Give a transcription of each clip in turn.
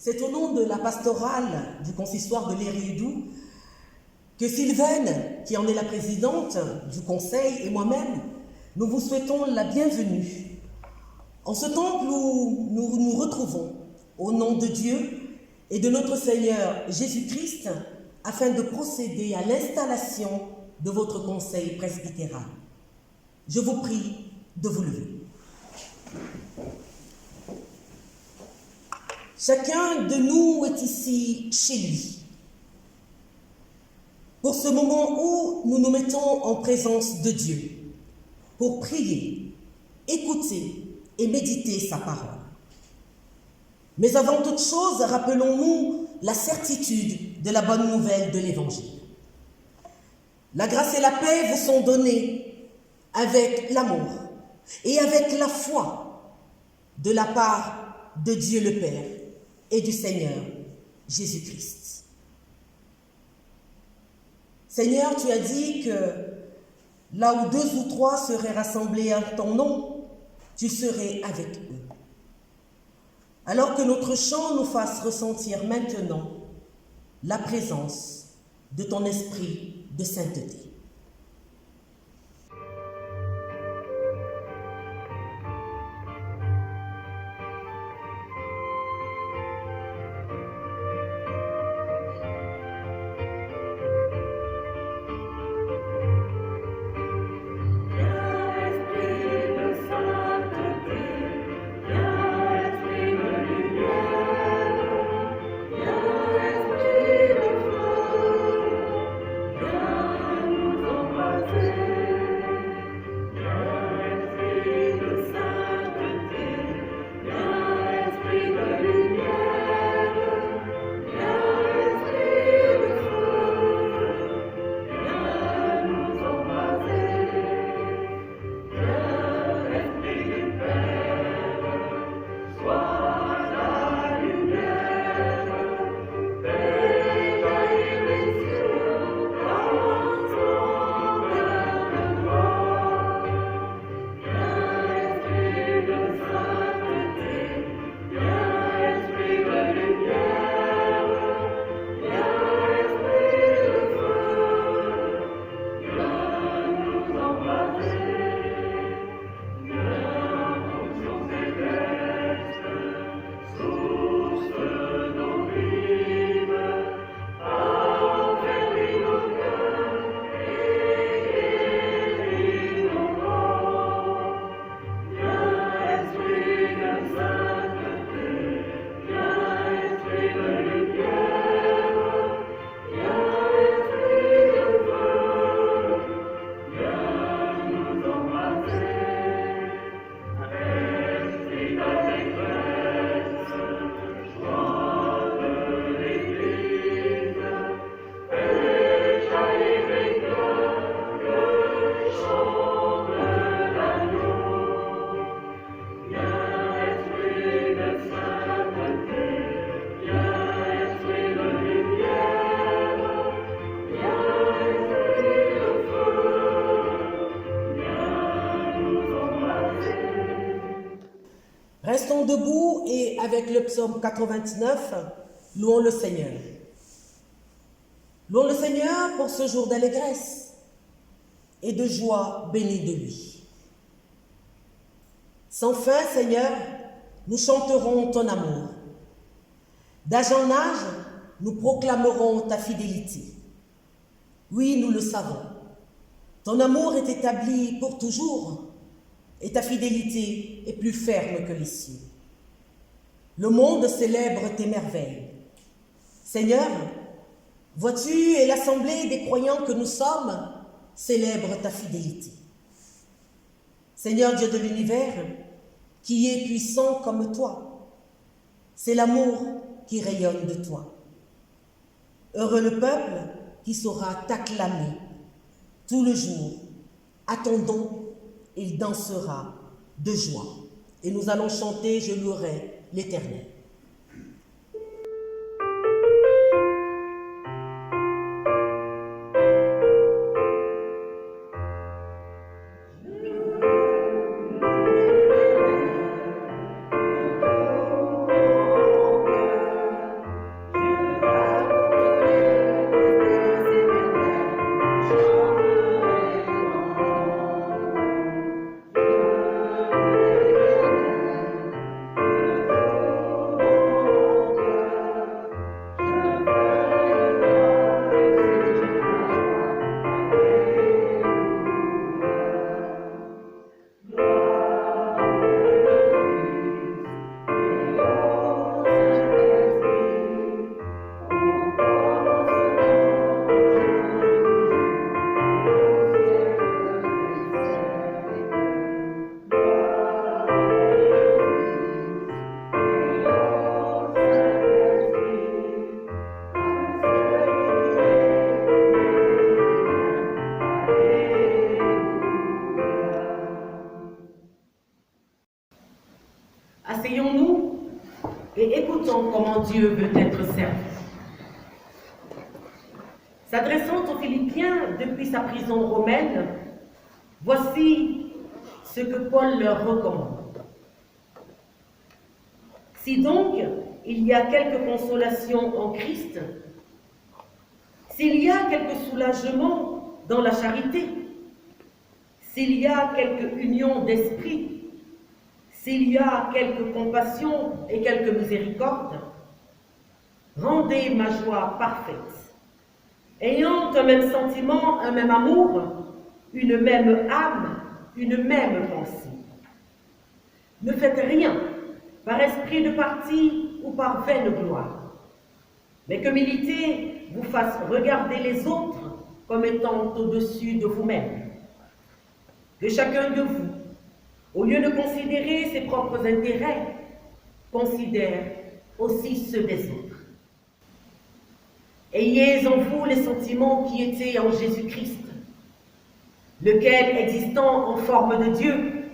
C'est au nom de la pastorale du consistoire de l'Ériédou que Sylvaine, qui en est la présidente du conseil, et moi-même, nous vous souhaitons la bienvenue en ce temple où nous nous retrouvons au nom de Dieu et de notre Seigneur Jésus-Christ afin de procéder à l'installation de votre conseil presbytéral. Je vous prie de vous lever. Chacun de nous est ici chez lui. Pour ce moment où nous nous mettons en présence de Dieu, pour prier, écouter et méditer sa parole. Mais avant toute chose, rappelons-nous la certitude de la bonne nouvelle de l'Évangile. La grâce et la paix vous sont données avec l'amour et avec la foi de la part de Dieu le Père et du Seigneur Jésus-Christ. Seigneur, tu as dit que là où 2 ou 3 seraient rassemblés en ton nom, tu serais avec eux. Alors que notre chant nous fasse ressentir maintenant la présence de ton esprit de sainteté. Restons debout et avec le psaume 99, louons le Seigneur. Louons le Seigneur pour ce jour d'allégresse et de joie bénie de lui. Sans fin, Seigneur, nous chanterons ton amour. D'âge en âge, nous proclamerons ta fidélité. Oui, nous le savons. Ton amour est établi pour toujours et ta fidélité est plus ferme que les cieux. Le monde célèbre tes merveilles. Seigneur, vois-tu, et l'assemblée des croyants que nous sommes célèbre ta fidélité. Seigneur Dieu de l'univers, qui est puissant comme toi, c'est l'amour qui rayonne de toi. Heureux le peuple qui saura t'acclamer tout le jour. Attendons, il dansera de joie. Et nous allons chanter « Je louerai l'Éternel ». S'adressant aux Philippiens depuis sa prison romaine, voici ce que Paul leur recommande. Si donc il y a quelque consolation en Christ, s'il y a quelque soulagement dans la charité, s'il y a quelque union d'esprit, s'il y a quelque compassion et quelque miséricorde, rendez ma joie parfaite, ayant un même sentiment, un même amour, une même âme, une même pensée. Ne faites rien par esprit de parti ou par vaine gloire, mais que l'humilité vous fasse regarder les autres comme étant au-dessus de vous-même. Que chacun de vous, au lieu de considérer ses propres intérêts, considère aussi ceux des autres. Ayez en vous les sentiments qui étaient en Jésus-Christ, lequel, existant en forme de Dieu,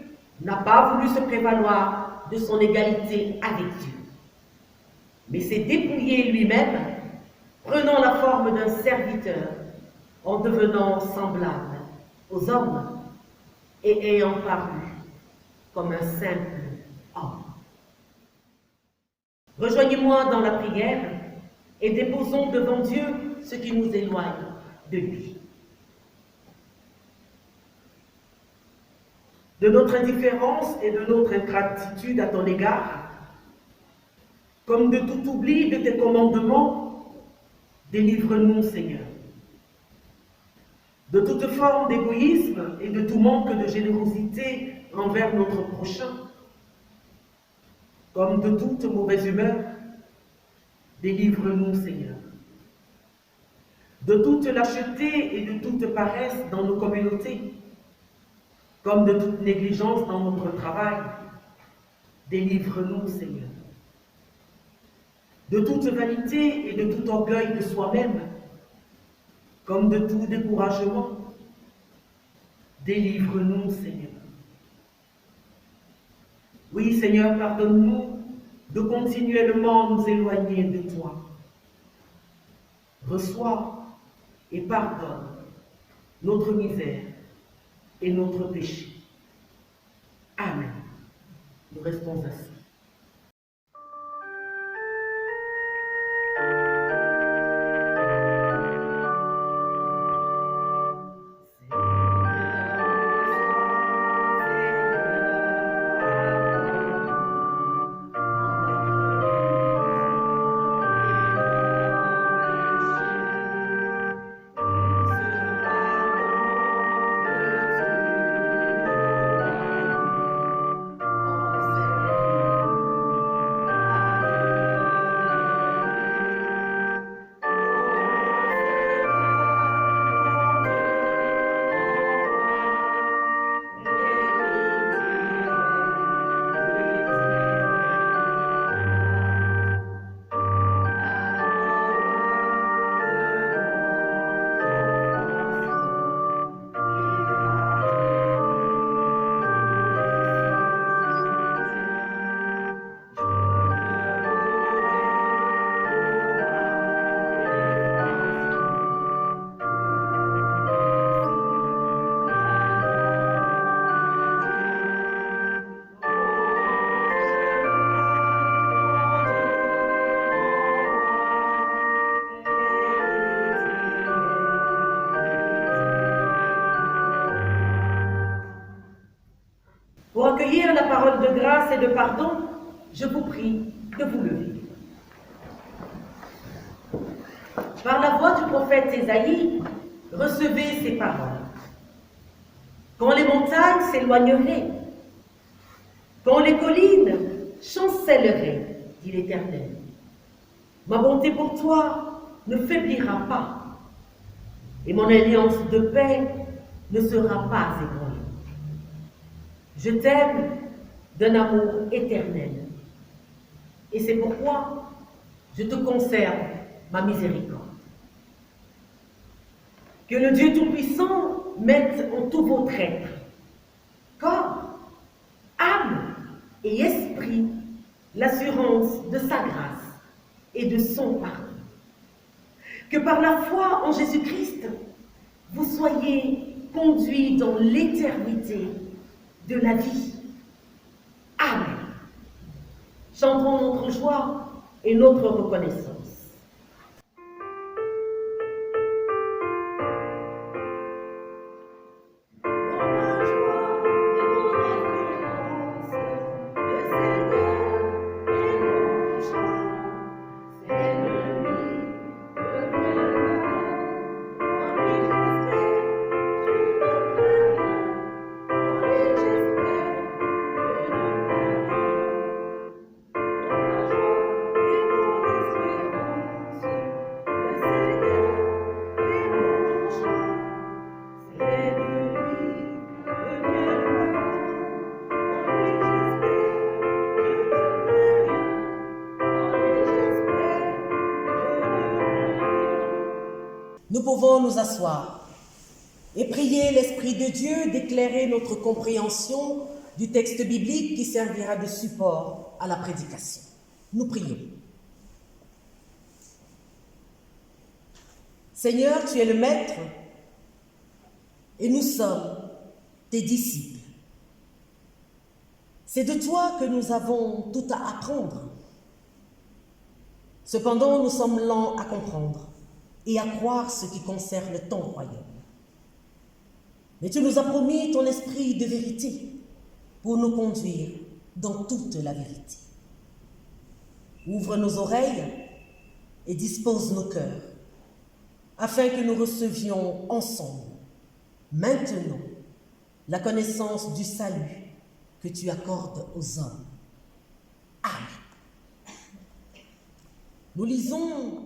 n'a pas voulu se prévaloir de son égalité avec Dieu, mais s'est dépouillé lui-même, prenant la forme d'un serviteur, en devenant semblable aux hommes et ayant paru comme un simple homme. Rejoignez-moi dans la prière et déposons devant Dieu ce qui nous éloigne de lui. De notre indifférence et de notre ingratitude à ton égard, comme de tout oubli de tes commandements, délivre-nous, Seigneur. De toute forme d'égoïsme et de tout manque de générosité envers notre prochain, comme de toute mauvaise humeur, délivre-nous, Seigneur. De toute lâcheté et de toute paresse dans nos communautés, comme de toute négligence dans notre travail, délivre-nous, Seigneur. De toute vanité et de tout orgueil de soi-même, comme de tout découragement, délivre-nous, Seigneur. Oui, Seigneur, pardonne-nous de continuellement nous éloigner de toi. Reçois et pardonne notre misère et notre péché. Amen. Nous restons assis. Pour accueillir la parole de grâce et de pardon, je vous prie de vous lever. Par la voix du prophète Ésaïe, recevez ces paroles. Quand les montagnes s'éloigneraient, quand les collines chancelleraient, dit l'Éternel, ma bonté pour toi ne faiblira pas, et mon alliance de paix ne sera pas ébranlée. Je t'aime d'un amour éternel, et c'est pourquoi je te conserve ma miséricorde. Que le Dieu Tout-Puissant mette en tous vos êtres, corps, âme et esprit, l'assurance de sa grâce et de son pardon. Que par la foi en Jésus-Christ, vous soyez conduits dans l'éternité de la vie. Amen. Chantons notre joie et notre reconnaissance. Nous pouvons nous asseoir et prier l'Esprit de Dieu d'éclairer notre compréhension du texte biblique qui servira de support à la prédication. Nous prions. Seigneur, tu es le Maître et nous sommes tes disciples. C'est de toi que nous avons tout à apprendre. Cependant, nous sommes lents à comprendre et à croire ce qui concerne ton royaume. Mais tu nous as promis ton esprit de vérité pour nous conduire dans toute la vérité. Ouvre nos oreilles et dispose nos cœurs, afin que nous recevions ensemble, maintenant, la connaissance du salut que tu accordes aux hommes. Amen. Nous lisons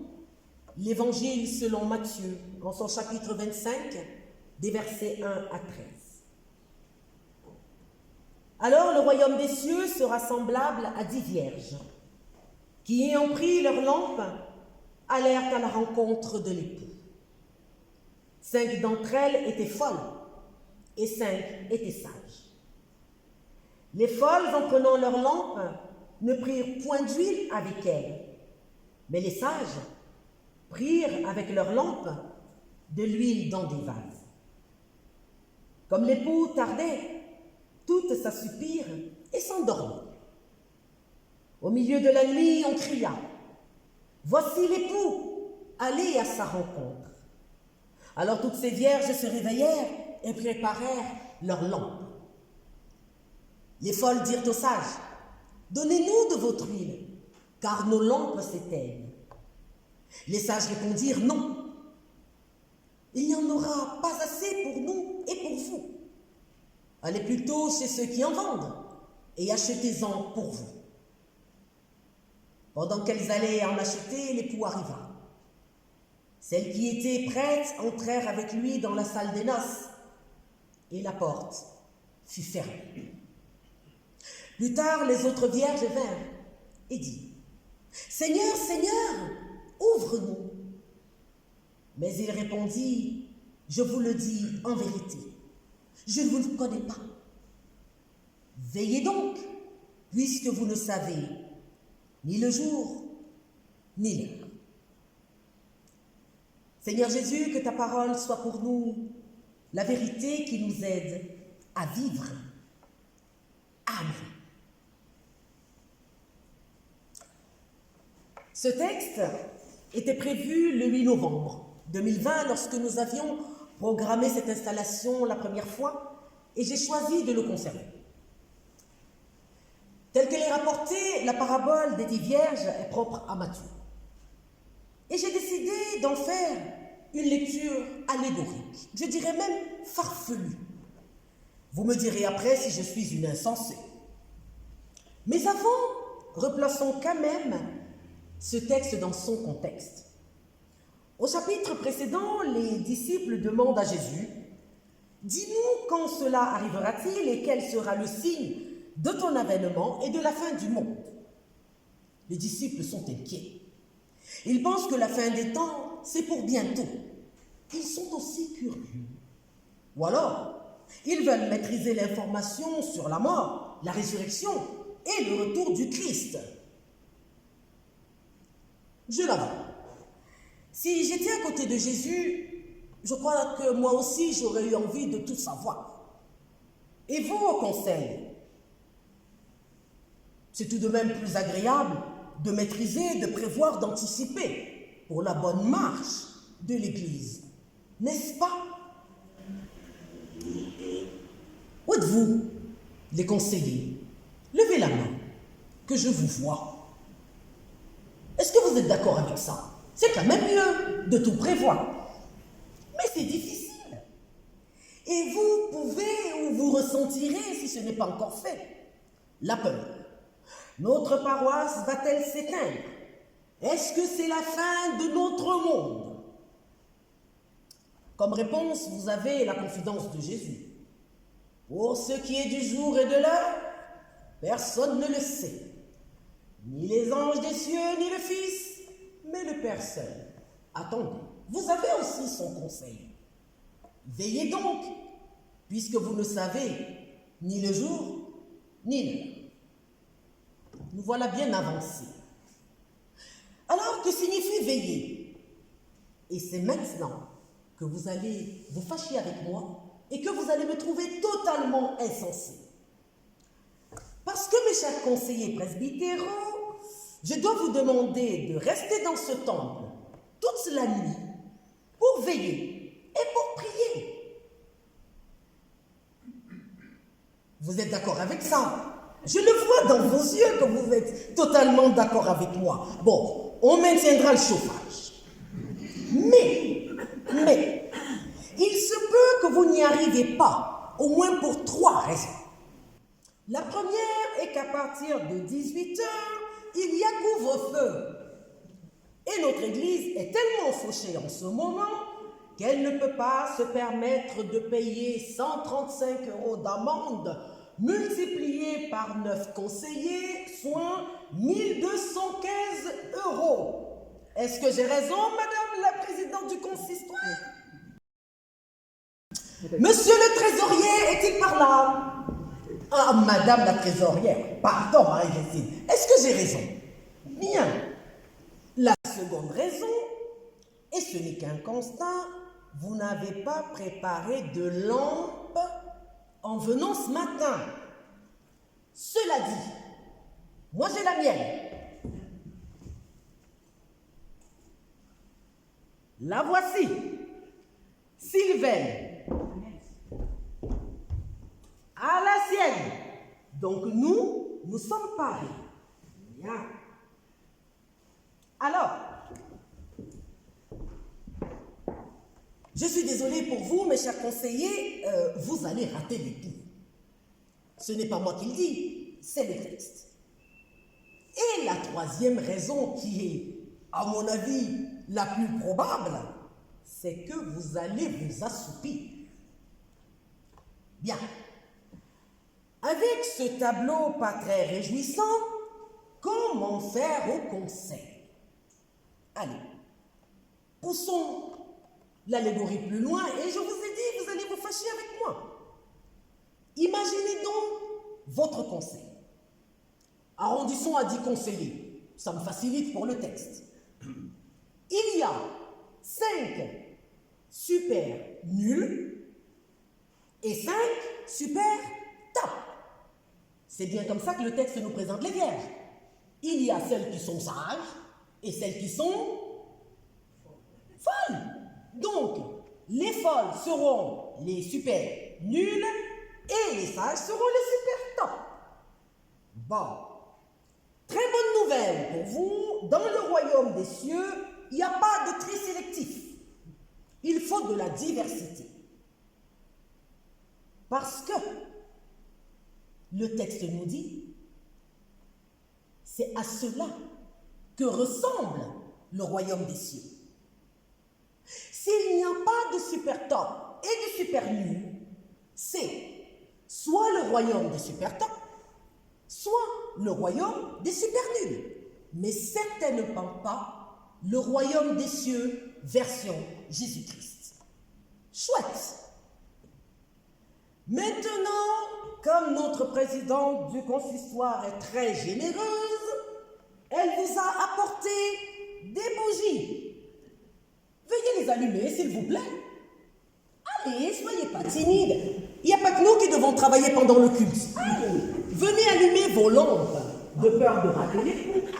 l'Évangile selon Matthieu, en son chapitre 25, des versets 1 à 13. Alors le royaume des cieux sera semblable à 10 vierges, qui ayant pris leurs lampes, allèrent à la rencontre de l'époux. 5 d'entre elles étaient folles, et 5 étaient sages. Les folles, en prenant leurs lampes, ne prirent point d'huile avec elles, mais les sages prirent avec leurs lampes de l'huile dans des vases. Comme l'époux tardait, toutes s'assoupirent et s'endormirent. Au milieu de la nuit, on cria « Voici l'époux, allez à sa rencontre !» Alors toutes ces vierges se réveillèrent et préparèrent leurs lampes. Les folles dirent aux sages « Donnez-nous de votre huile, car nos lampes s'éteignent. » Les sages répondirent « Non, il n'y en aura pas assez pour nous et pour vous. Allez plutôt chez ceux qui en vendent et achetez-en pour vous. » Pendant qu'elles allaient en acheter, l'époux arriva. Celles qui étaient prêtes entrèrent avec lui dans la salle des noces et la porte fut fermée. Plus tard, les autres vierges vinrent et dirent « Seigneur, Seigneur, ouvre-nous !» Mais il répondit « Je vous le dis en vérité, je ne vous connais pas. Veillez donc, puisque vous ne savez ni le jour, ni l'heure. » Seigneur Jésus, que ta parole soit pour nous la vérité qui nous aide à vivre. Amen. Ce texte était prévu le 8 novembre 2020 lorsque nous avions programmé cette installation la première fois et j'ai choisi de le conserver. Telle qu'elle est rapportée, la parabole des 10 vierges est propre à Matthieu. Et j'ai décidé d'en faire une lecture allégorique, je dirais même farfelue. Vous me direz après si je suis une insensée. Mais avant, replaçons quand même ce texte dans son contexte. Au chapitre précédent, les disciples demandent à Jésus « Dis-nous quand cela arrivera-t-il et quel sera le signe de ton avènement et de la fin du monde ?» Les disciples sont inquiets. Ils pensent que la fin des temps, c'est pour bientôt. Ils sont aussi curieux. Ou alors, ils veulent maîtriser l'information sur la mort, la résurrection et le retour du Christ. Je l'avoue, Si j'étais à côté de Jésus, je crois que moi aussi j'aurais eu envie de tout savoir. Et vous, au conseil, c'est tout de même plus agréable de maîtriser, de prévoir, d'anticiper pour la bonne marche de l'Église, n'est-ce pas? Où êtes-vous, les conseillers? Levez la main, que je vous vois. Est-ce que vous êtes d'accord avec ça? C'est quand même mieux de tout prévoir. Mais c'est difficile. Et vous pouvez ou vous ressentirez, si ce n'est pas encore fait, la peur. Notre paroisse va-t-elle s'éteindre? Est-ce que c'est la fin de notre monde? Comme réponse, vous avez la confidence de Jésus. Pour ce qui est du jour et de l'heure, personne ne le sait. Ni les anges des cieux, ni le Fils, mais le Père seul. Attendez, vous avez aussi son conseil. Veillez donc, puisque vous ne savez ni le jour, ni l'heure. Nous voilà bien avancés. Alors, que signifie veiller? Et c'est maintenant que vous allez vous fâcher avec moi et que vous allez me trouver totalement insensé. Parce que, mes chers conseillers presbytéraux, je dois vous demander de rester dans ce temple toute la nuit pour veiller et pour prier. Vous êtes d'accord avec ça? Je le vois dans vos yeux que vous êtes totalement d'accord avec moi. Bon, on maintiendra le chauffage. Mais, il se peut que vous n'y arriviez pas, au moins pour 3 raisons. La première est qu'à partir de 18h, il y a couvre-feu. Et notre église est tellement fauchée en ce moment qu'elle ne peut pas se permettre de payer 135 € d'amende multiplié par 9 conseillers, soit 1215 €. Est-ce que j'ai raison, madame la présidente du consistoire? Monsieur le trésorier est-il par là? Ah, madame la trésorière, pardon, Marie-Jésus, est-ce que j'ai raison? Bien. La seconde raison, et ce n'est qu'un constat, vous n'avez pas préparé de lampe en venant ce matin. Cela dit, moi j'ai la mienne. La voici. Sylvaine à la sienne. Donc nous sommes parés. Bien. Alors, je suis désolée pour vous, mes chers conseillers, vous allez rater les coups. Ce n'est pas moi qui le dis, c'est le texte. Et la troisième raison qui est, à mon avis, la plus probable, c'est que vous allez vous assoupir. Bien. Avec ce tableau pas très réjouissant, comment faire au conseil? Allez, poussons l'allégorie plus loin et je vous ai dit, vous allez vous fâcher avec moi. Imaginez donc votre conseil. Arrondissons à 10 conseillers. Ça me facilite pour le texte. Il y a 5 super nuls et 5 super top. C'est bien comme ça que le texte nous présente les vierges. Il y a celles qui sont sages et celles qui sont folles. Donc, les folles seront les super nuls et les sages seront les super top. Bon. Très bonne nouvelle pour vous, dans le royaume des cieux, il n'y a pas de tri sélectif. Il faut de la diversité. Parce que le texte nous dit, c'est à cela que ressemble le royaume des cieux. S'il n'y a pas de super top et de super nul, c'est soit le royaume des super top, soit le royaume des super nuls, mais certainement pas le royaume des cieux version Jésus-Christ. Chouette. Maintenant, comme notre présidente du consistoire est très généreuse, elle vous a apporté des bougies. veuillez les allumer, s'il vous plaît. Allez, soyez pas timides. Il n'y a pas que nous qui devons travailler pendant le culte. Venez allumer vos lampes, de peur de rater les coups.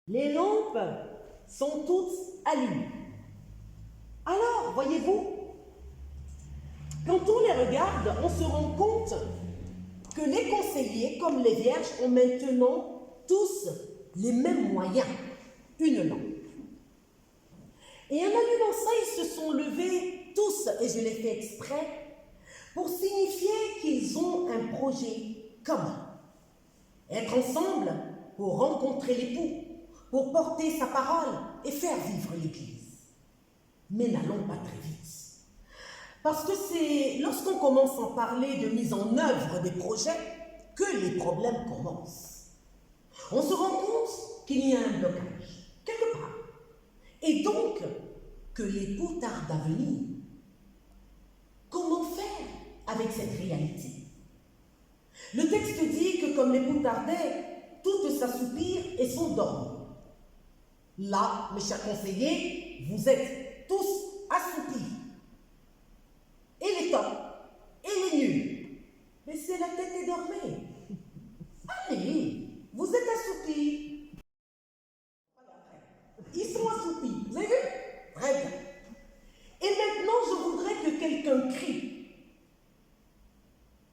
Les lampes sont toutes allumées. Alors, voyez-vous, quand on les regarde, on se rend compte que les conseillers, comme les vierges, ont maintenant tous les mêmes moyens, une lampe. Et en allumant ça, ils se sont levés tous, et je l'ai fait exprès, pour signifier qu'ils ont un projet commun. Être ensemble pour rencontrer l'époux, pour porter sa parole et faire vivre l'Église. Mais n'allons pas très vite. Parce que c'est lorsqu'on commence à parler de mise en œuvre des projets que les problèmes commencent. On se rend compte qu'il y a un blocage, quelque part. Et donc, que l'époux tarde à venir. Comment faire avec cette réalité? Le texte dit que comme l'époux tardait, toutes s'assoupirent et sont dormies. Là, mes chers conseillers, vous êtes tous assoupis. Et les tops, et les nuls. Mais c'est la tête et dormez. Allez, vous êtes assoupis. Ils sont assoupis. Vous avez vu? Très bien. Et maintenant, je voudrais que quelqu'un crie.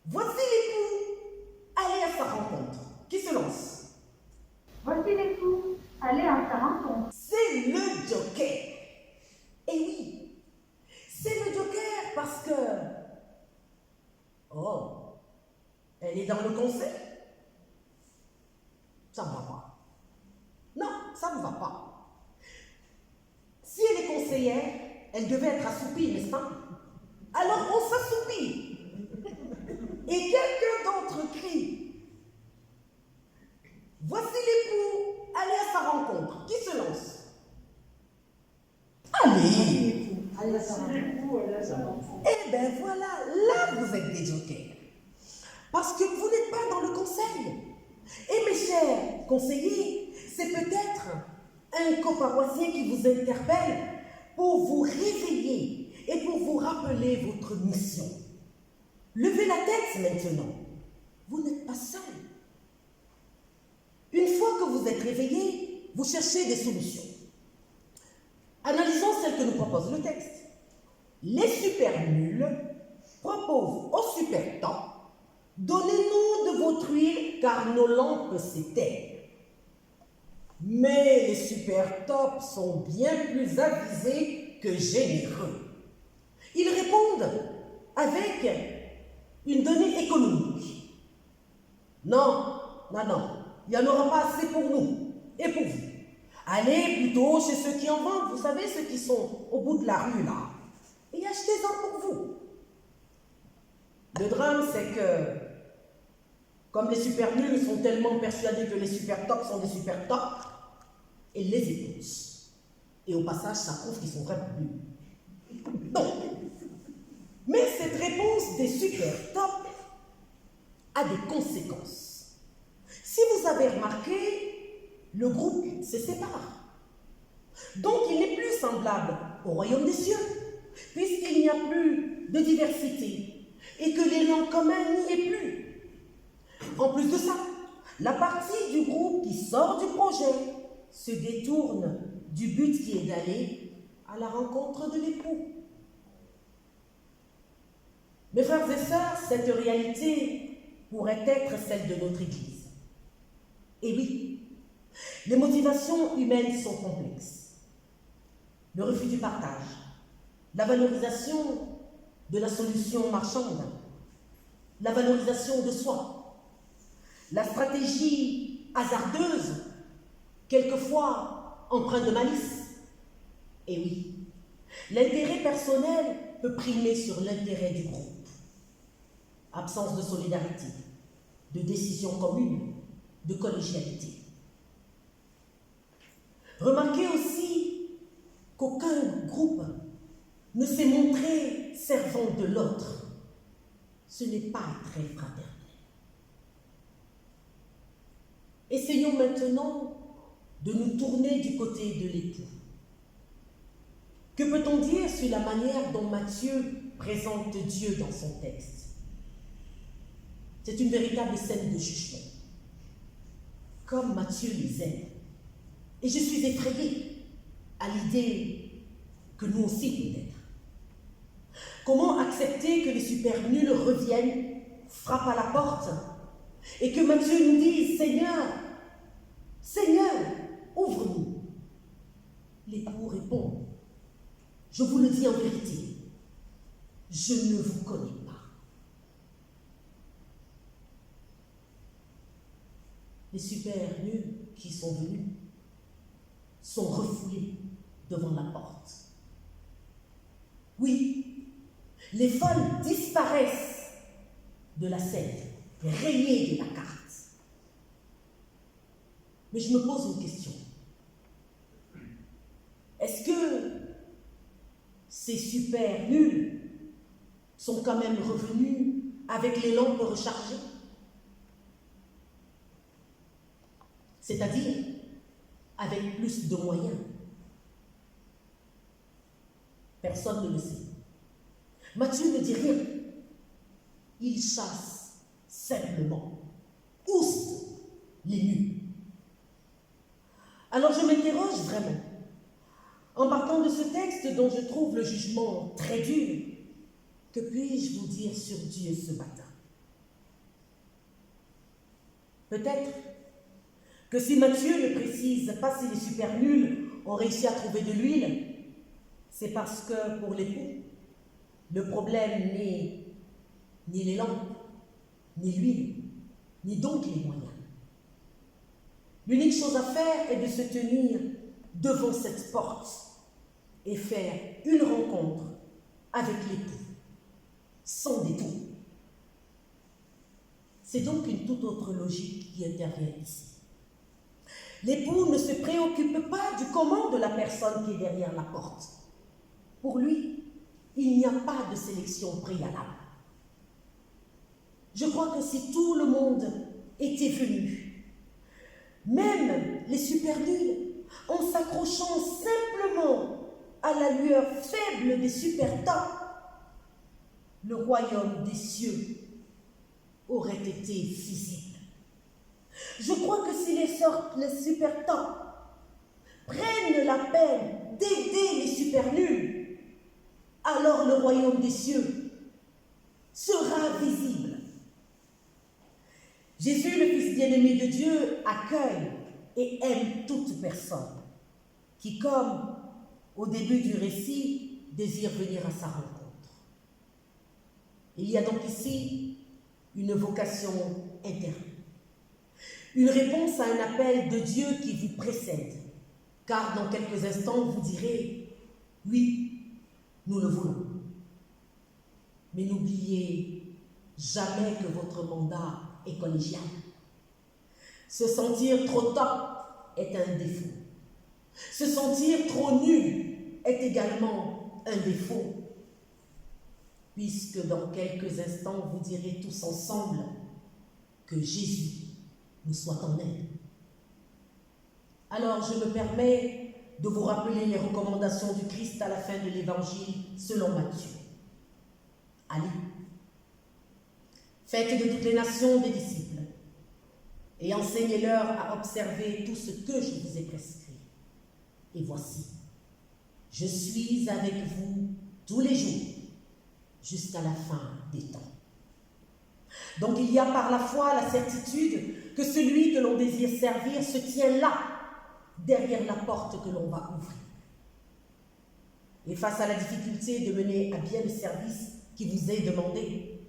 Voici l'époux. Allez à sa rencontre. Qui se lance? Voici l'époux, allez à sa rencontre. C'est le joker. Et oui, c'est le joker parce que... Oh, elle est dans le conseil. Ça ne va pas. Non, ça ne va pas. Si elle est conseillère, elle devait être assoupie, n'est-ce pas? Alors on s'assoupit. Et quelqu'un d'autre crie. Voici l'époux, allez à sa rencontre. Qui se lance? Allez. Allez à sa rencontre. Eh bien voilà, là vous êtes des jokers. Parce que vous n'êtes pas dans le conseil. Et mes chers conseillers, c'est peut-être un coparoissien qui vous interpelle pour vous réveiller et pour vous rappeler votre mission. Levez la tête maintenant. Vous n'êtes pas seul. Une fois que vous êtes réveillé, vous cherchez des solutions. Analysons celle que nous propose le texte. Les super nuls proposent aux super tops: donnez-nous de votre huile car nos lampes s'éteignent. Mais les super tops sont bien plus avisés que généreux. Ils répondent avec une donnée économique. Non, il n'y en aura pas assez pour nous et pour vous. Allez plutôt chez ceux qui en vendent, vous savez, ceux qui sont au bout de la rue là, et achetez-en pour vous. Le drame, c'est que, comme les super nuls sont tellement persuadés que les super tops sont des super tops, ils les épousent. Et au passage, ça prouve qu'ils sont vraiment nuls. Donc, mais cette réponse des super tops a des conséquences. Si vous avez remarqué, le groupe se sépare. Donc, il n'est plus semblable au royaume des cieux, puisqu'il n'y a plus de diversité et que l'élan commun n'y est plus. En plus de ça, la partie du groupe qui sort du projet se détourne du but qui est d'aller à la rencontre de l'époux. Mes frères et sœurs, cette réalité pourrait être celle de notre Église. Et oui, les motivations humaines sont complexes. Le refus du partage, la valorisation de la solution marchande, la valorisation de soi, la stratégie hasardeuse, quelquefois empreinte de malice. Et oui, l'intérêt personnel peut primer sur l'intérêt du groupe. absence de solidarité, de décision commune, de collégialité. Remarquez aussi qu'aucun groupe ne s'est montré servant de l'autre. Ce n'est pas très fraternel. Essayons maintenant de nous tourner du côté de l'époux. Que peut-on dire sur la manière dont Matthieu présente Dieu dans son texte? C'est une véritable scène de jugement, comme Matthieu les aime. Et je suis effrayée à l'idée que nous aussi peut-être. Comment accepter que les super nuls reviennent, frappent à la porte, et que Matthieu nous dise « Seigneur, Seigneur, ouvre-nous » L'époux répond « Je vous le dis en vérité, je ne vous connais pas. » Les super nuls qui sont venus sont refoulés devant la porte. Oui, les folles disparaissent de la scène, rayées de la carte. Mais je me pose une question. Est-ce que ces super nuls sont quand même revenus avec les lampes rechargées? C'est-à-dire avec plus de moyens. Personne ne le sait. Matthieu ne dit rien. Il chasse simplement, ouste les nus. Alors je m'interroge vraiment, en partant de ce texte dont je trouve le jugement très dur, que puis-je vous dire sur Dieu ce matin? Peut-être que si Matthieu ne précise pas si les super nuls ont réussi à trouver de l'huile, c'est parce que pour l'époux, le problème n'est ni les lampes, ni l'huile, ni donc les moyens. L'unique chose à faire est de se tenir devant cette porte et faire une rencontre avec l'époux, sans détour. C'est donc une toute autre logique qui intervient ici. L'époux ne se préoccupe pas du comment de la personne qui est derrière la porte. Pour lui, il n'y a pas de sélection préalable. Je crois que si tout le monde était venu, même les super nuls, en s'accrochant simplement à la lueur faible des super temps, le royaume des cieux aurait été visible. Je crois que si les super temps prennent la peine d'aider les super nuls, alors le royaume des cieux sera visible. Jésus, le Fils bien-aimé de Dieu, accueille et aime toute personne qui, comme au début du récit, désire venir à sa rencontre. Il y a donc ici une vocation interne, une réponse à un appel de Dieu qui vous précède, car dans quelques instants, vous direz « Oui, nous le voulons ». Mais n'oubliez jamais que votre mandat est collégial. Se sentir trop top est un défaut. Se sentir trop nul est également un défaut, puisque dans quelques instants, vous direz tous ensemble que Jésus nous soit en aide. Alors, je me permets de vous rappeler les recommandations du Christ à la fin de l'Évangile selon Matthieu. Allez, faites de toutes les nations des disciples et enseignez-leur à observer tout ce que je vous ai prescrit. Et voici, je suis avec vous tous les jours jusqu'à la fin des temps. Donc il y a par la foi la certitude que celui que l'on désire servir se tient là, derrière la porte que l'on va ouvrir. Et face à la difficulté de mener à bien le service qui vous est demandé,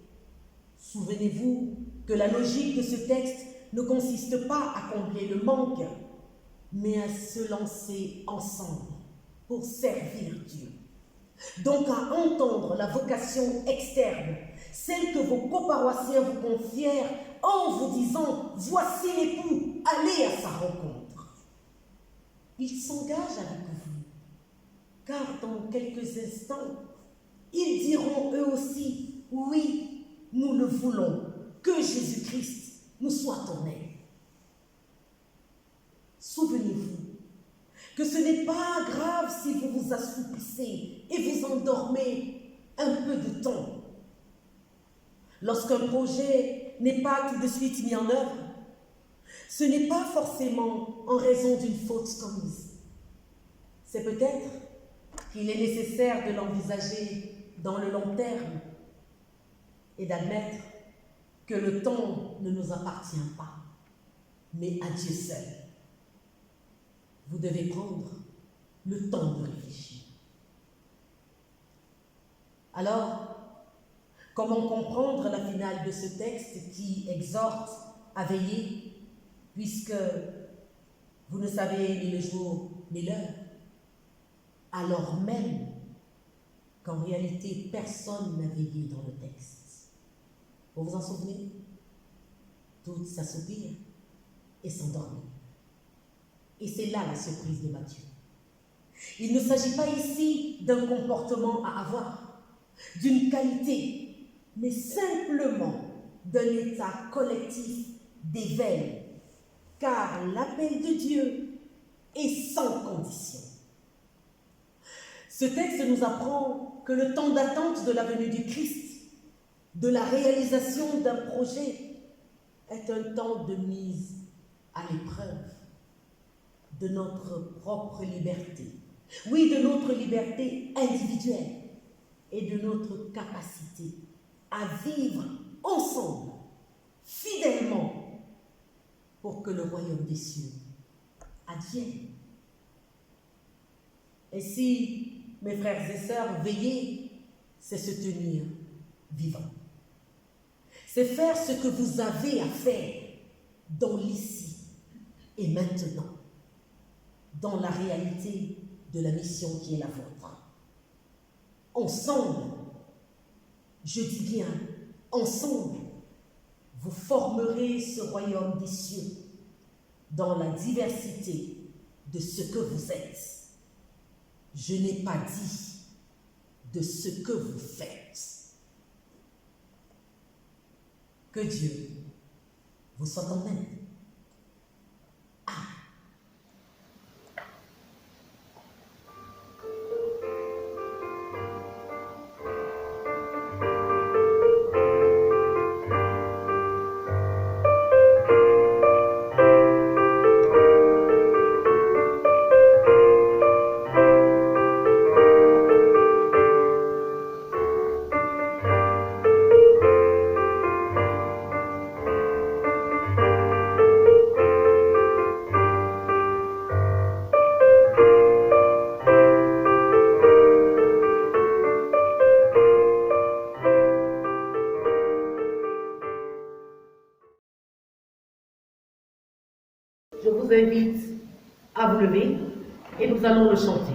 souvenez-vous que la logique de ce texte ne consiste pas à combler le manque, mais à se lancer ensemble pour servir Dieu. Donc à entendre la vocation externe celle que vos coparoissiens vous confièrent en vous disant « Voici l'époux, allez à sa rencontre ». Ils s'engagent avec vous, car dans quelques instants, ils diront eux aussi « Oui, nous le voulons, que Jésus-Christ nous soit ton aide ». Souvenez-vous que ce n'est pas grave si vous vous assoupissez et vous endormez un peu de temps. Lorsqu'un projet n'est pas tout de suite mis en œuvre, ce n'est pas forcément en raison d'une faute commise. C'est peut-être qu'il est nécessaire de l'envisager dans le long terme et d'admettre que le temps ne nous appartient pas, mais à Dieu seul. Vous devez prendre le temps de réfléchir. Alors, comment comprendre la finale de ce texte qui exhorte à veiller, puisque vous ne savez ni le jour ni l'heure, alors même qu'en réalité personne n'a veillé dans le texte. Vous vous en souvenez? Toutes s'assoupirent et s'endormirent. Et c'est là la surprise de Matthieu. Il ne s'agit pas ici d'un comportement à avoir, d'une qualité, mais simplement d'un état collectif d'éveil, car l'appel de Dieu est sans condition. Ce texte nous apprend que le temps d'attente de la venue du Christ, de la réalisation d'un projet, est un temps de mise à l'épreuve de notre propre liberté. Oui, de notre liberté individuelle et de notre capacité à vivre ensemble, fidèlement, pour que le royaume des cieux advienne. Et si, mes frères et sœurs, veiller, c'est se tenir vivant. C'est faire ce que vous avez à faire dans l'ici et maintenant, dans la réalité de la mission qui est la vôtre. Ensemble, je dis bien, ensemble, vous formerez ce royaume des cieux dans la diversité de ce que vous êtes. Je n'ai pas dit de ce que vous faites. Que Dieu vous soit en aide. Je vous invite à vous lever et nous allons le chanter.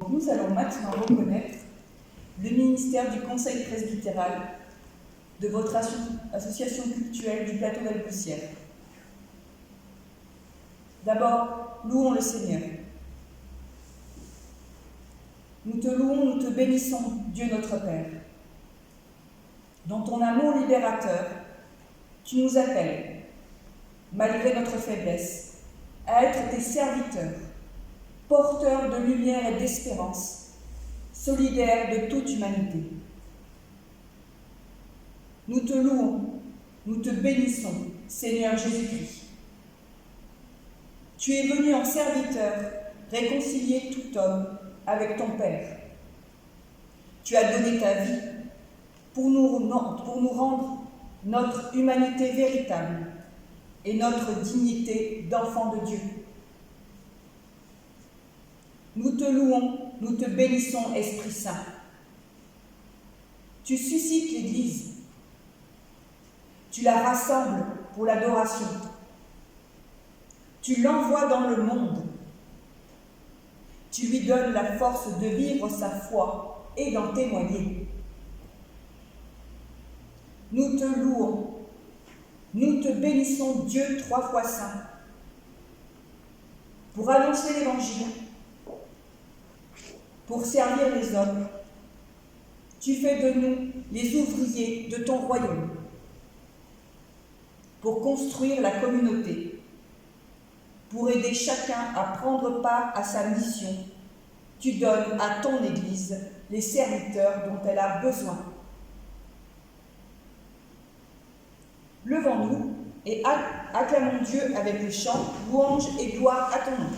Nous allons maintenant reconnaître le ministère du Conseil presbytéral de votre association cultuelle du plateau d'Alboussière. D'abord, louons le Seigneur. Nous te louons, nous te bénissons, Dieu notre Père. Dans ton amour libérateur, tu nous appelles, malgré notre faiblesse, à être tes serviteurs, porteurs de lumière et d'espérance, solidaires de toute humanité. Nous te louons, nous te bénissons, Seigneur Jésus-Christ. Tu es venu en serviteur réconcilier tout homme avec ton Père. Tu as donné ta vie pour nous rendre notre humanité véritable et notre dignité d'enfant de Dieu. Nous te louons, nous te bénissons, Esprit Saint. Tu suscites l'Église, tu la rassembles pour l'adoration, tu l'envoies dans le monde, tu lui donnes la force de vivre sa foi et d'en témoigner. Nous te louons, nous te bénissons, Dieu trois fois saint, pour annoncer l'Évangile, pour servir les hommes. Tu fais de nous les ouvriers de ton royaume, pour construire la communauté, pour aider chacun à prendre part à sa mission. Tu donnes à ton Église les serviteurs dont elle a besoin. Levons-nous et acclamons Dieu avec le chant, louange et gloire à ton nom.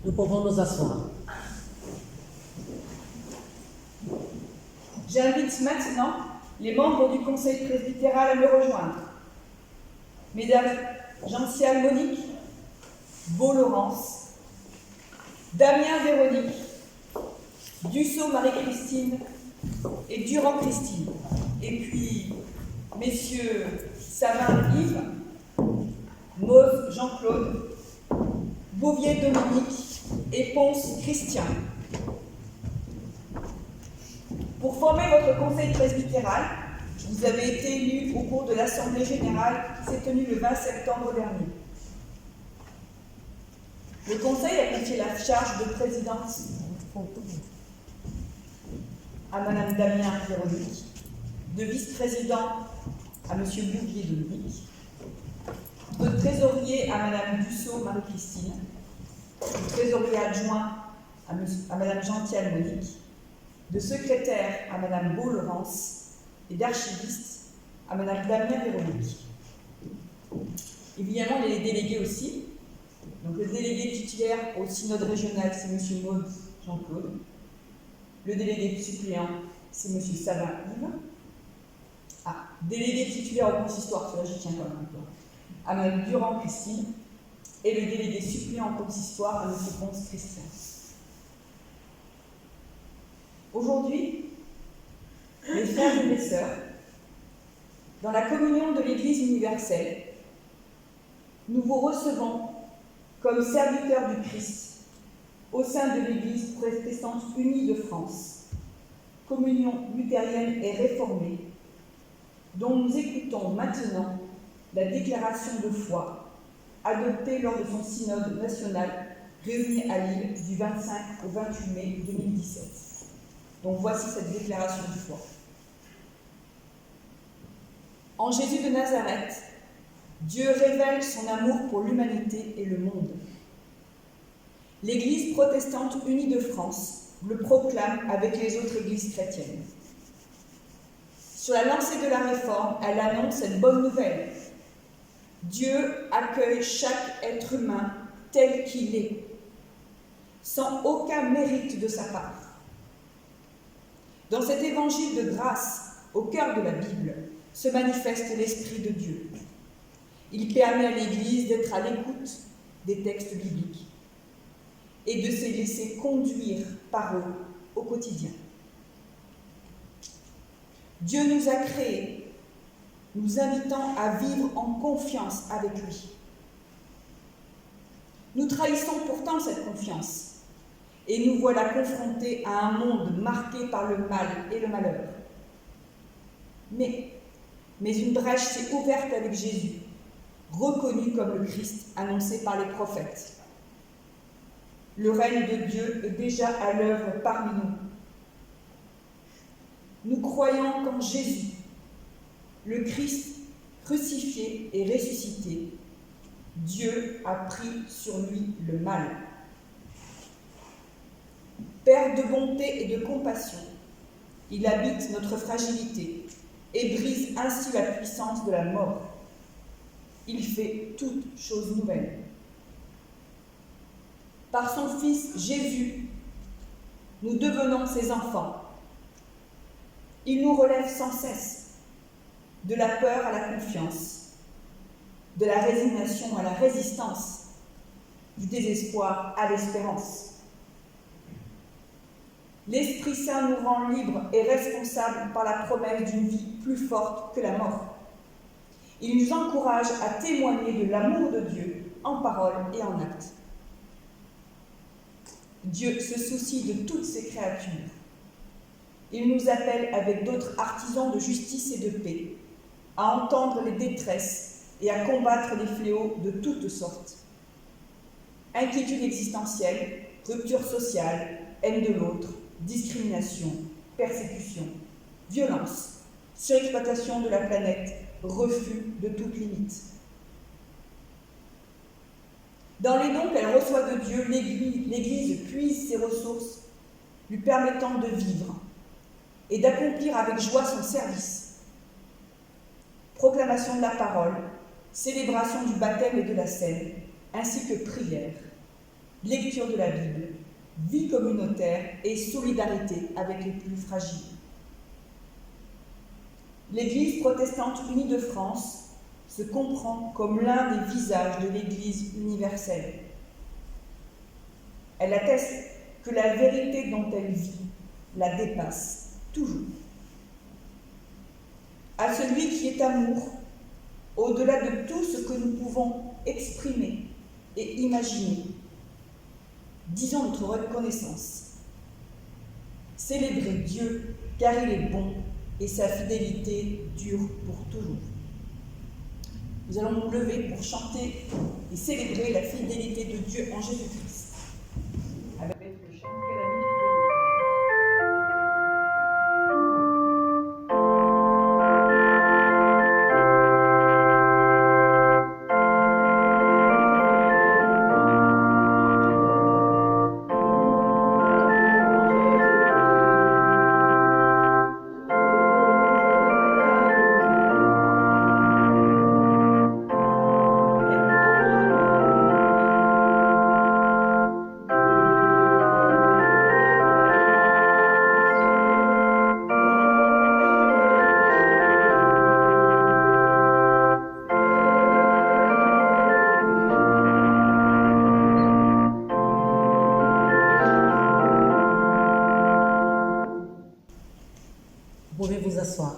Nous pouvons nous asseoir. J'invite maintenant les membres du conseil presbytéral à me rejoindre. Mesdames Gentiane Monique, Beau Laurence, Damien Véronique, Dussault Marie-Christine et Durand Christine. Et puis, messieurs Savin Yves, Mauve Jean-Claude, Bouvier Dominique et Ponce Christian. Pour former votre conseil presbytéral, vous avez été élus au cours de l'Assemblée générale qui s'est tenue le 20 septembre dernier. Le conseil a confié la charge de présidence à Mme Damien Véronique, de vice-président à M. Bouvier Dominique, de trésorier à Mme Dussault Marie-Christine, de trésorier adjoint à Mme Gentiane Monique, de secrétaire à Mme Beau Laurence et d'archiviste à Mme Damien Véronique. Évidemment, les délégués aussi. Donc, le délégué titulaire au synode régional, c'est M. Mauve Jean-Claude. Le délégué suppléant, c'est M. Savin Yves. Délégué titulaire au consistoire, cela j'y tiens quand même, à Mme Durand Christine. Et le délégué suppléant au consistoire à M. Ponce Christian. Aujourd'hui, mes frères et mes sœurs, dans la communion de l'Église universelle, nous vous recevons comme serviteurs du Christ au sein de l'Église protestante unie de France, communion luthérienne et réformée, dont nous écoutons maintenant la déclaration de foi adoptée lors de son synode national réuni à Lille du 25 au 28 mai 2017. Donc voici cette déclaration de foi. En Jésus de Nazareth, Dieu révèle son amour pour l'humanité et le monde. L'Église protestante unie de France le proclame avec les autres églises chrétiennes. Sur la lancée de la Réforme, elle annonce cette bonne nouvelle. Dieu accueille chaque être humain tel qu'il est, sans aucun mérite de sa part. Dans cet évangile de grâce, au cœur de la Bible, se manifeste l'Esprit de Dieu. Il permet à l'Église d'être à l'écoute des textes bibliques et de se laisser conduire par eux au quotidien. Dieu nous a créés, nous invitant à vivre en confiance avec lui. Nous trahissons pourtant cette confiance et nous voilà confrontés à un monde marqué par le mal et le malheur. Mais une brèche s'est ouverte avec Jésus, reconnu comme le Christ annoncé par les prophètes. Le règne de Dieu est déjà à l'œuvre parmi nous. Nous croyons qu'en Jésus, le Christ crucifié et ressuscité, Dieu a pris sur lui le mal. Père de bonté et de compassion, il habite notre fragilité et brise ainsi la puissance de la mort. Il fait toutes choses nouvelles. Par son Fils Jésus, nous devenons ses enfants. Il nous relève sans cesse, de la peur à la confiance, de la résignation à la résistance, du désespoir à l'espérance. L'Esprit Saint nous rend libres et responsables par la promesse d'une vie plus forte que la mort. Il nous encourage à témoigner de l'amour de Dieu en parole et en acte. Dieu se soucie de toutes ses créatures. Il nous appelle avec d'autres artisans de justice et de paix à entendre les détresses et à combattre les fléaux de toutes sortes. Inquiétude existentielle, rupture sociale, haine de l'autre, discrimination, persécution, violence, surexploitation de la planète, refus de toute limite. Dans les dons qu'elle reçoit de Dieu, l'Église puise ses ressources, lui permettant de vivre et d'accomplir avec joie son service. Proclamation de la parole, célébration du baptême et de la scène, ainsi que prière, lecture de la Bible, vie communautaire et solidarité avec les plus fragiles. L'Église protestante unie de France se comprend comme l'un des visages de l'Église universelle. Elle atteste que la vérité dont elle vit la dépasse toujours. À celui qui est amour, au-delà de tout ce que nous pouvons exprimer et imaginer, disons notre reconnaissance. Célébrez Dieu, car il est bon et sa fidélité dure pour toujours. Nous allons nous lever pour chanter et célébrer la fidélité de Dieu en Jésus-Christ. Avec le chant Vous pouvez vous asseoir.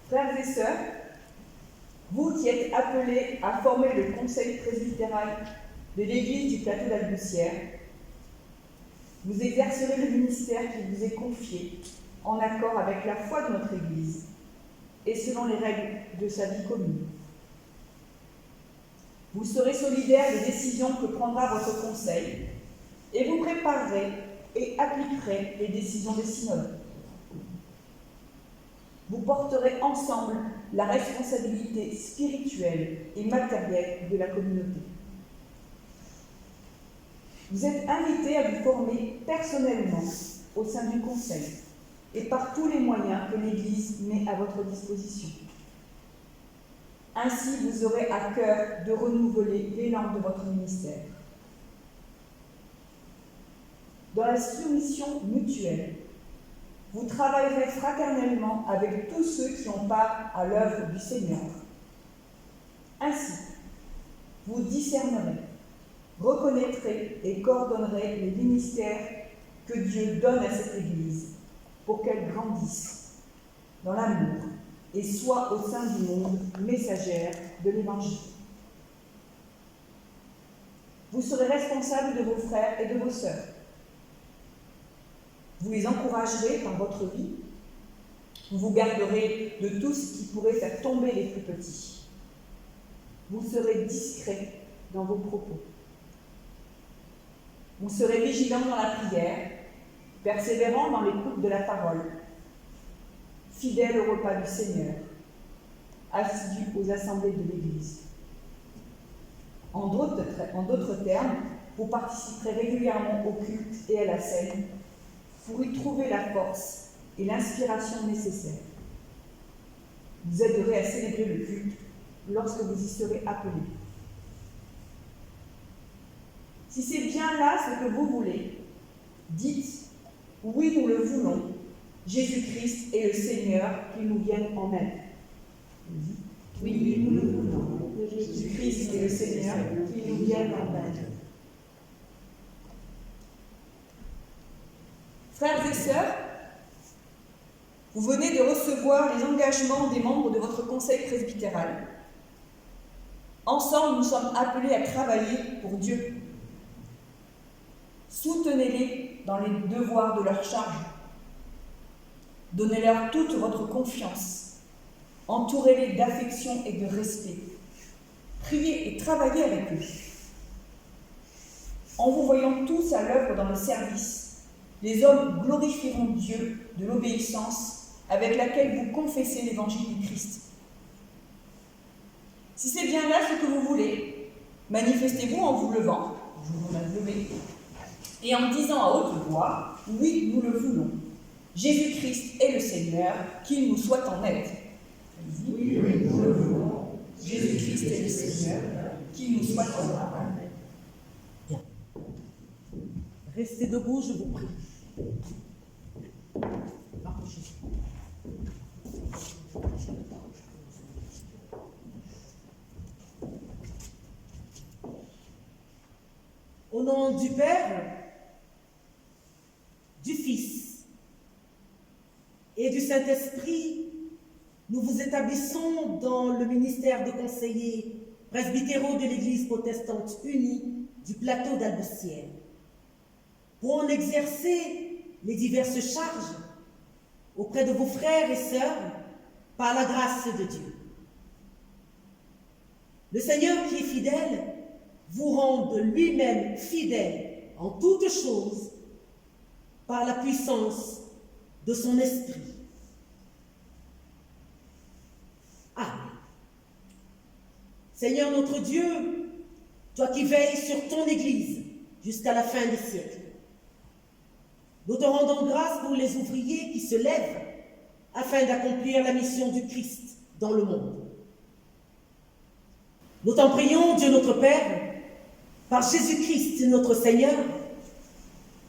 Frères et sœurs, vous qui êtes appelés à former le conseil presbytéral de l'Église du plateau d'Albussière, vous exercerez le ministère qui vous est confié en accord avec la foi de notre Église et selon les règles de sa vie commune. Vous serez solidaires des décisions que prendra votre conseil et vous préparerez et appliquerez les décisions des synodes. Vous porterez ensemble la responsabilité spirituelle et matérielle de la communauté. Vous êtes invités à vous former personnellement au sein du Conseil et par tous les moyens que l'Église met à votre disposition. Ainsi, vous aurez à cœur de renouveler l'élan de votre ministère. Dans la soumission mutuelle, vous travaillerez fraternellement avec tous ceux qui ont part à l'œuvre du Seigneur. Ainsi, vous discernerez, reconnaîtrez et coordonnerez les ministères que Dieu donne à cette Église pour qu'elle grandisse dans l'amour et soit au sein du monde messagère de l'Évangile. Vous serez responsable de vos frères et de vos sœurs. Vous les encouragerez par votre vie. Vous vous garderez de tout ce qui pourrait faire tomber les plus petits. Vous serez discret dans vos propos. Vous serez vigilant dans la prière, persévérant dans l'écoute de la parole, fidèle au repas du Seigneur, assidu aux assemblées de l'Église. En d'autres termes, vous participerez régulièrement au culte et à la scène pour y trouver la force et l'inspiration nécessaires. Vous aiderez à célébrer le culte lorsque vous y serez appelés. Si c'est bien là ce que vous voulez, dites « Oui, nous le voulons, Jésus-Christ est le Seigneur, qu'il nous vienne en aide. » Oui, nous le voulons, Jésus-Christ est le Seigneur, qu'il nous vienne en aide. Frères et sœurs, vous venez de recevoir les engagements des membres de votre conseil presbytéral. Ensemble, nous sommes appelés à travailler pour Dieu. Soutenez-les dans les devoirs de leur charge. Donnez-leur toute votre confiance. Entourez-les d'affection et de respect. Priez et travaillez avec eux. En vous voyant tous à l'œuvre dans le service, les hommes glorifieront Dieu de l'obéissance avec laquelle vous confessez l'évangile du Christ. Si c'est bien là ce que vous voulez, manifestez-vous en vous levant, je vous laisse lever, et en disant à haute voix, oui, nous le voulons. Jésus-Christ est le Seigneur, qu'il nous soit en aide. Oui, nous le voulons. Jésus-Christ est le Seigneur, qu'il nous soit en aide. Bien. Restez debout, je vous prie. Rapprochez-vous. Au nom du Père, du Fils et du Saint-Esprit, nous vous établissons dans le ministère de conseillers presbytéraux de l'Église protestante unie du plateau d'Albecière, pour en exercer les diverses charges auprès de vos frères et sœurs par la grâce de Dieu. Le Seigneur qui est fidèle vous rende lui-même fidèle en toutes choses par la puissance de son esprit. Amen. Seigneur notre Dieu, toi qui veilles sur ton Église jusqu'à la fin des siècles, nous te rendons grâce pour les ouvriers qui se lèvent afin d'accomplir la mission du Christ dans le monde. Nous t'en prions, Dieu notre Père, par Jésus-Christ notre Seigneur,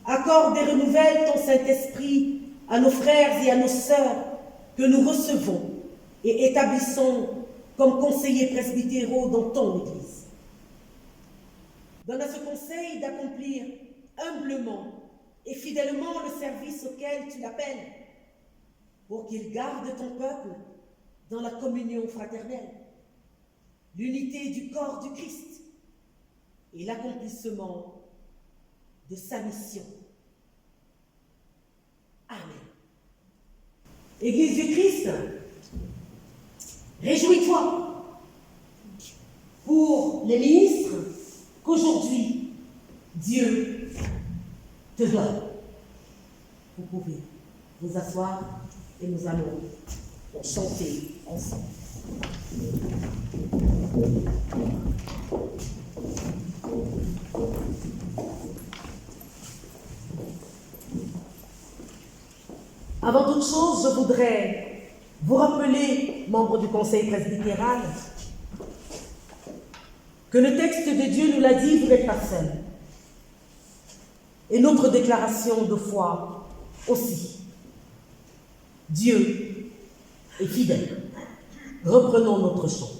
accorde et renouvelle ton Saint-Esprit à nos frères et à nos sœurs que nous recevons et établissons comme conseillers presbytéraux dans ton Église. Donne à ce conseil d'accomplir humblement et fidèlement le service auquel tu l'appelles, pour qu'il garde ton peuple dans la communion fraternelle, l'unité du corps du Christ et l'accomplissement de sa mission. Amen. Église du Christ, réjouis-toi pour les ministres qu'aujourd'hui Dieu te donne. Vous pouvez vous asseoir et nous allons chanter ensemble. Avant toute chose, je voudrais vous rappeler, membres du Conseil presbytéral, que le texte de Dieu nous l'a dit, vous n'êtes pas seuls. Et notre déclaration de foi aussi. Dieu est fidèle. Reprenons notre chant.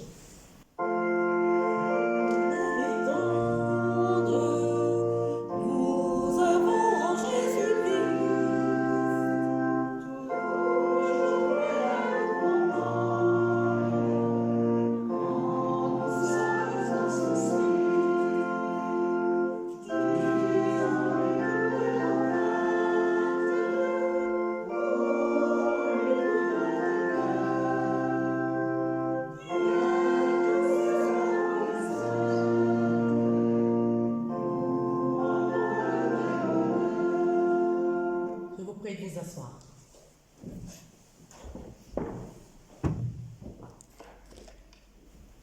De vous asseoir.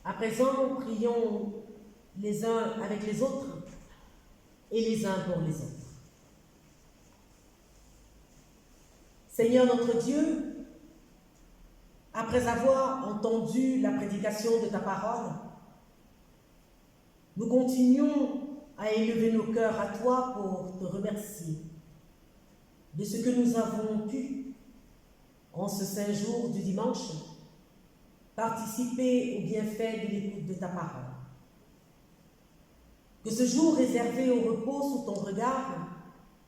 À présent, prions les uns avec les autres et les uns pour les autres. Seigneur notre Dieu, après avoir entendu la prédication de ta parole, nous continuons à élever nos cœurs à toi pour te remercier de ce que nous avons pu, en ce saint jour du dimanche, participer au bienfait de l'écoute de ta parole. Que ce jour réservé au repos sous ton regard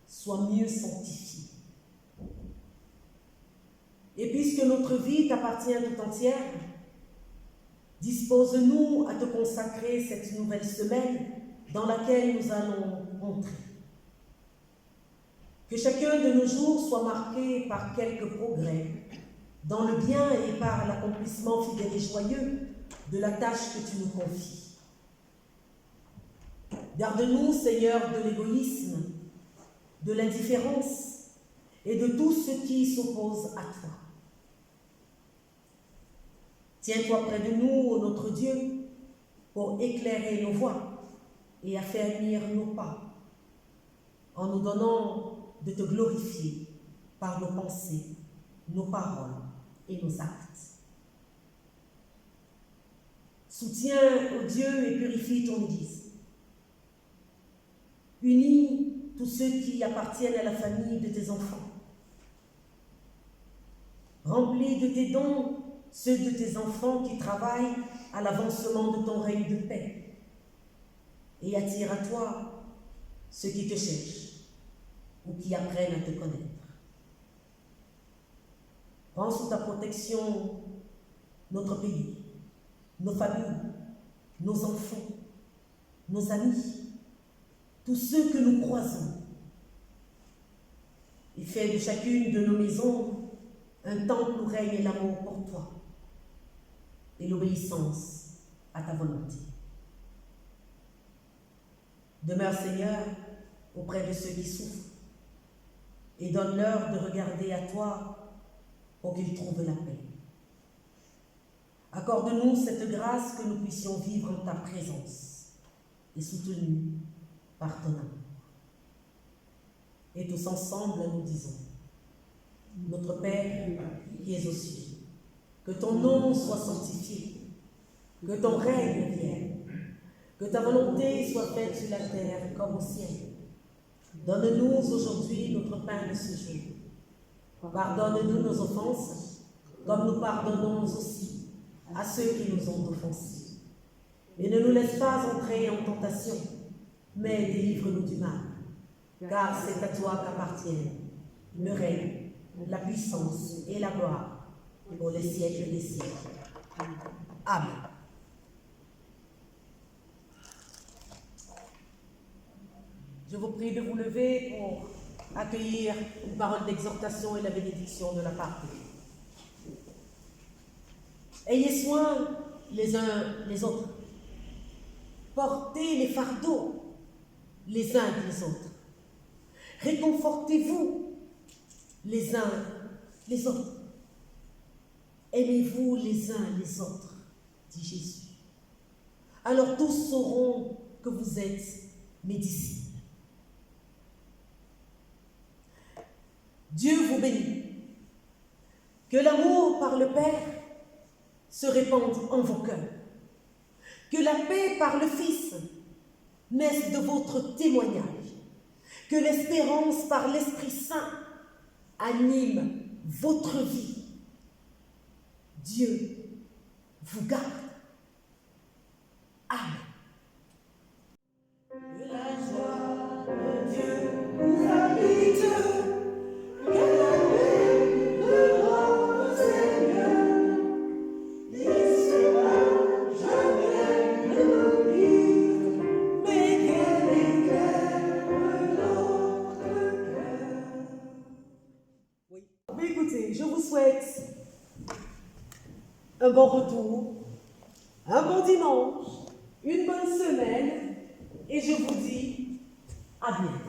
soit mieux sanctifié. Et puisque notre vie t'appartient tout entière, dispose-nous à te consacrer cette nouvelle semaine dans laquelle nous allons entrer. Que chacun de nos jours soit marqué par quelques progrès dans le bien et par l'accomplissement fidèle et joyeux de la tâche que tu nous confies. Garde-nous, Seigneur, de l'égoïsme, de l'indifférence et de tout ce qui s'oppose à toi. Tiens-toi près de nous, ô notre Dieu, pour éclairer nos voies et affermir nos pas, en nous donnant de te glorifier par nos pensées, nos paroles et nos actes. Soutiens, ô Dieu, et purifie ton Église. Unis tous ceux qui appartiennent à la famille de tes enfants. Remplis de tes dons ceux de tes enfants qui travaillent à l'avancement de ton règne de paix. Et attire à toi ceux qui te cherchent ou qui apprennent à te connaître. Prends sous ta protection notre pays, nos familles, nos enfants, nos amis, tous ceux que nous croisons, et fais de chacune de nos maisons un temple où règne l'amour pour toi et l'obéissance à ta volonté. Demeure, Seigneur, auprès de ceux qui souffrent, et donne-leur de regarder à toi pour qu'ils trouvent la paix. Accorde-nous cette grâce que nous puissions vivre en ta présence et soutenus par ton amour. Et tous ensemble, nous disons, notre Père qui es aux cieux, que ton nom soit sanctifié, que ton règne vienne, que ta volonté soit faite sur la terre comme au ciel. Donne-nous aujourd'hui notre pain de ce jour. Pardonne-nous nos offenses, comme nous pardonnons aussi à ceux qui nous ont offensés. Et ne nous laisse pas entrer en tentation, mais délivre-nous du mal. Car c'est à toi qu'appartiennent le règne, la puissance et la gloire pour les siècles des siècles. Amen. Je vous prie de vous lever pour accueillir une parole d'exhortation et la bénédiction de la part de Dieu. Ayez soin les uns les autres. Portez les fardeaux les uns des autres. Réconfortez-vous les uns les autres. Aimez-vous les uns les autres, dit Jésus. Alors tous sauront que vous êtes mes disciples. Dieu vous bénit. Que l'amour par le Père se répande en vos cœurs. Que la paix par le Fils naisse de votre témoignage. Que l'espérance par l'Esprit Saint anime votre vie. Dieu vous garde. Amen. Que la joie de Dieu vous habite. Que la paix de notre Seigneur n'y sera jamais l'oubli, mais qu'elle éclaire notre cœur. Oui. Mais écoutez, je vous souhaite un bon retour, un bon dimanche, une bonne semaine, et je vous dis à bientôt.